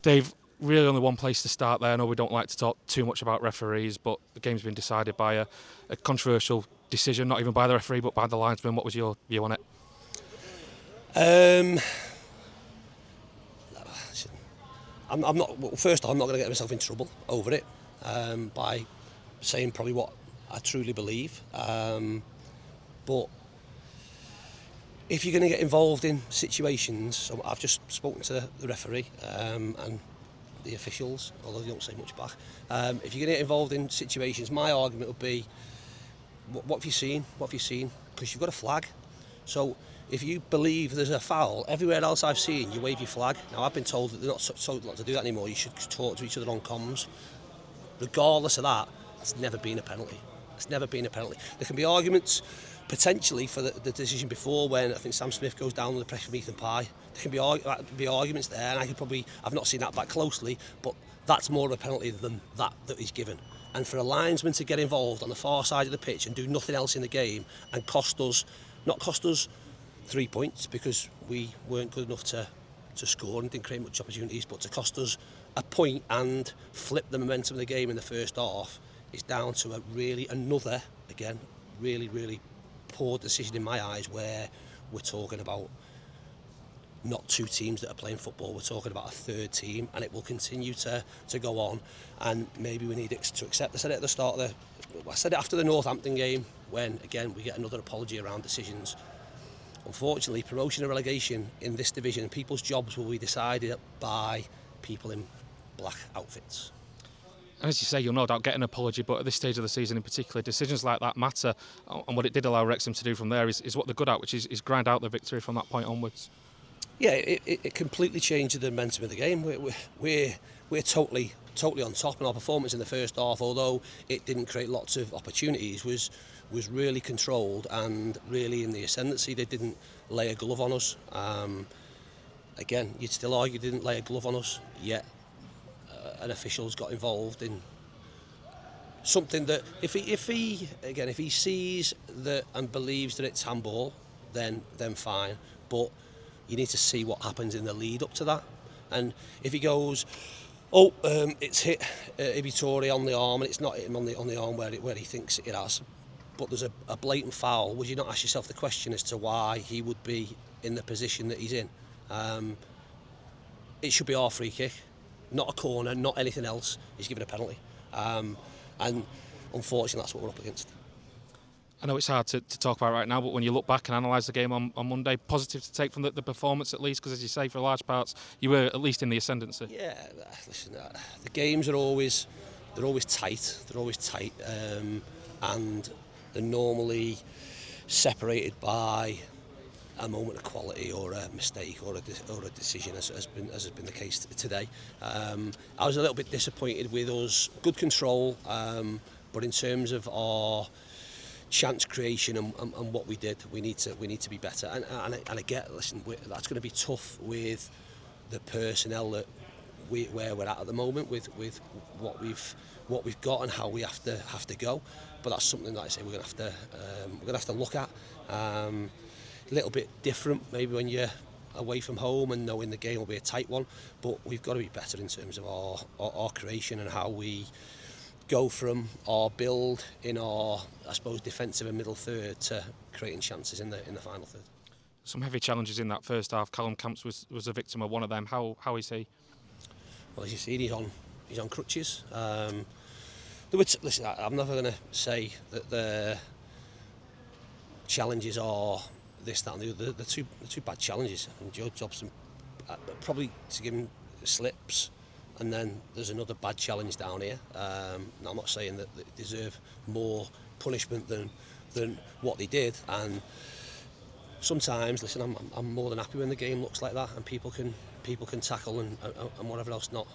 Dave, really only one place to start there. I know we don't like to talk too much about referees, but the game's been decided by a controversial decision, not even by the referee, but by the linesman. What was your view on it? Um, I'm not. Well, first off, I'm not going to get myself in trouble over it by saying probably what I truly believe. But if you're going to get involved in situations, so I've just spoken to the referee and the officials, although they don't say much back. If you're going to get involved in situations, my argument would be, what have you seen? What have you seen? Because you've got a flag. So if you believe there's a foul, everywhere else I've seen, you wave your flag. Now, I've been told that they're not told not to do that anymore. You should talk to each other on comms. Regardless of that, it's never been a penalty. It's never been a penalty. There can be arguments potentially for the decision before, when I think Sam Smith goes down with the pressure from Ethan Pye. There can be arguments there, and I've not seen that closely, but that's more of a penalty than that he's given. And for a linesman to get involved on the far side of the pitch and do nothing else in the game and not cost us 3 points because we weren't good enough to score and didn't create much opportunities, but to cost us a point and flip the momentum of the game in the first half is down to another really poor decision in my eyes, where we're talking about not two teams that are playing football, we're talking about a third team, and it will continue to go on, and maybe we need to accept. I said it at the start I said it after the Northampton game, when again we get another apology around decisions. Unfortunately, promotion and relegation in this division, people's jobs will be decided by people in black outfits. And as you say, you'll no doubt get an apology, but at this stage of the season in particular, decisions like that matter. And what it did allow Wrexham to do from there is what they're good at, which is grind out the victory from that point onwards. Yeah, it completely changed the momentum of the game. We're totally on top, and our performance in the first half, although it didn't create lots of opportunities, was really controlled and really in the ascendancy. They didn't lay a glove on us. Again, you'd still argue they didn't lay a glove on us, yet an official's got involved in something that if he sees that and believes that it's handball, then fine. But you need to see what happens in the lead up to that. And if he goes, it's hit Ibitori on the arm, and it's not hit him on the arm where he thinks it has, but there's a blatant foul, would you not ask yourself the question as to why he would be in the position that he's in? It should be our free kick, not a corner, not anything else. He's given a penalty. And unfortunately, that's what we're up against. I know it's hard to talk about right now, but when you look back and analyse the game on Monday, positive to take from the performance at least, because as you say, for large parts, you were at least in the ascendancy. Yeah, listen, the games are always tight. They're always tight, and they're normally separated by a moment of quality or a mistake or a decision, as has been the case today. I was a little bit disappointed with us. Good control, but in terms of our chance creation and what we did, we need to be better. And I get, listen, that's going to be tough with the personnel that where we're at the moment, with what we've got and how we have to go. But that's something that I say we're going to have to look at. A little bit different maybe when you're away from home and knowing the game will be a tight one. But we've got to be better in terms of our creation and how we go from our build in our, I suppose, defensive and middle third to creating chances in the final third. Some heavy challenges in that first half. Callum Camps was a victim of one of them. How is he? Well, as you see, he's on crutches. Listen, I'm never going to say that the challenges are this, that, and the other. The two bad challenges. And Joe Dobson probably to give him slips. And then there's another bad challenge down here. I'm not saying that they deserve more punishment than what they did. And sometimes, listen, I'm more than happy when the game looks like that and people can tackle and whatever else not.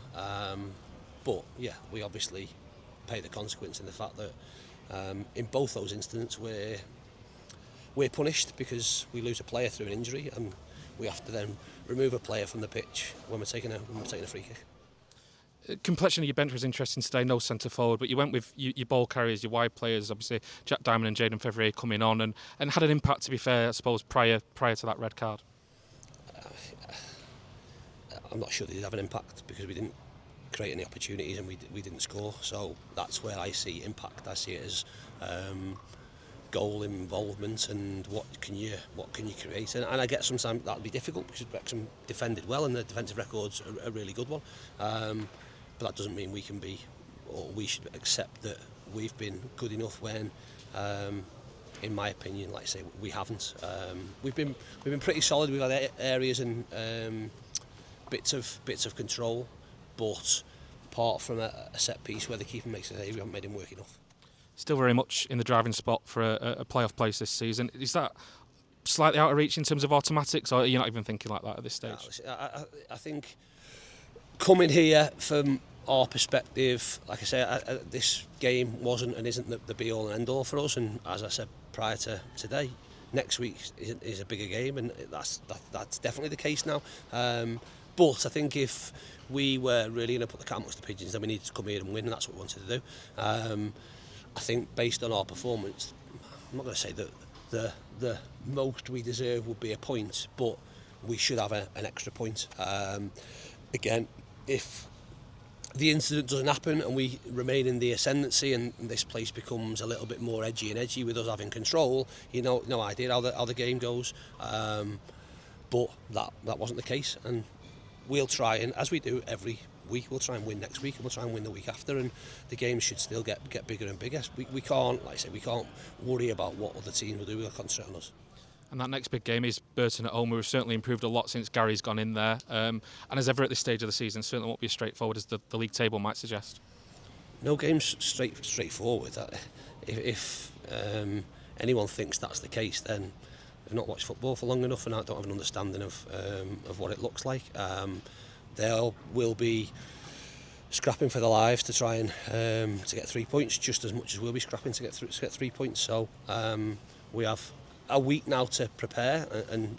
But yeah, we obviously pay the consequence in the fact that in both those instances we're punished because we lose a player through an injury, and we have to then remove a player from the pitch when we're taking a free kick. Complexion of your bench was interesting today, no centre forward, but you went with your ball carriers, your wide players, obviously Jack Diamond and Jayden Fevrier coming on and had an impact, to be fair, I suppose, prior to that red card. I'm not sure they did have an impact because we didn't create any opportunities and we didn't score. So that's where I see impact. I see it as goal involvement and what can you create. And I get sometimes that'll be difficult because Wrexham defended well and the defensive record's a really good one. But that doesn't mean we can be, or we should accept that we've been good enough when, in my opinion, like I say, we haven't. We've been pretty solid. We've had areas and bits of control, but apart from a set piece where the keeper makes it, we haven't made him work enough. Still very much in the driving spot for a playoff place this season. Is that slightly out of reach in terms of automatics, or are you not even thinking like that at this stage? I think coming here from our perspective, like I say, this game wasn't and isn't the be-all and end-all for us. And as I said prior to today, next week is a bigger game, and that's definitely the case now. But I think if we were really going to put the cat amongst the pigeons, then we needed to come here and win, and that's what we wanted to do. I think based on our performance, I'm not going to say that the most we deserve would be a point, but we should have an extra point. Again, if the incident doesn't happen and we remain in the ascendancy and this place becomes a little bit more edgy with us having control, no idea how the game goes. But that wasn't the case, and we'll try, and as we do every week, we'll try and win next week and we'll try and win the week after, and the game should still get bigger and bigger. We can't, like I say, we can't worry about what other teams will do. We'll concentrate on us. And that next big game is Burton at home. We've certainly improved a lot since Gary's gone in there. And as ever at this stage of the season, certainly won't be as straightforward as the league table might suggest. No game's straightforward. If anyone thinks that's the case, then they've not watched football for long enough and I don't have an understanding of what it looks like. They will be scrapping for their lives to try and to get 3 points, just as much as we'll be scrapping to get 3 points. So we have a week now to prepare and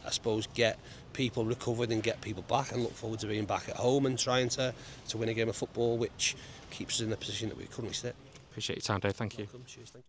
I suppose get people recovered and get people back, and look forward to being back at home and trying to win a game of football which keeps us in the position that we currently sit. Appreciate your time, Dave. Thank you. Welcome. Cheers, thank you.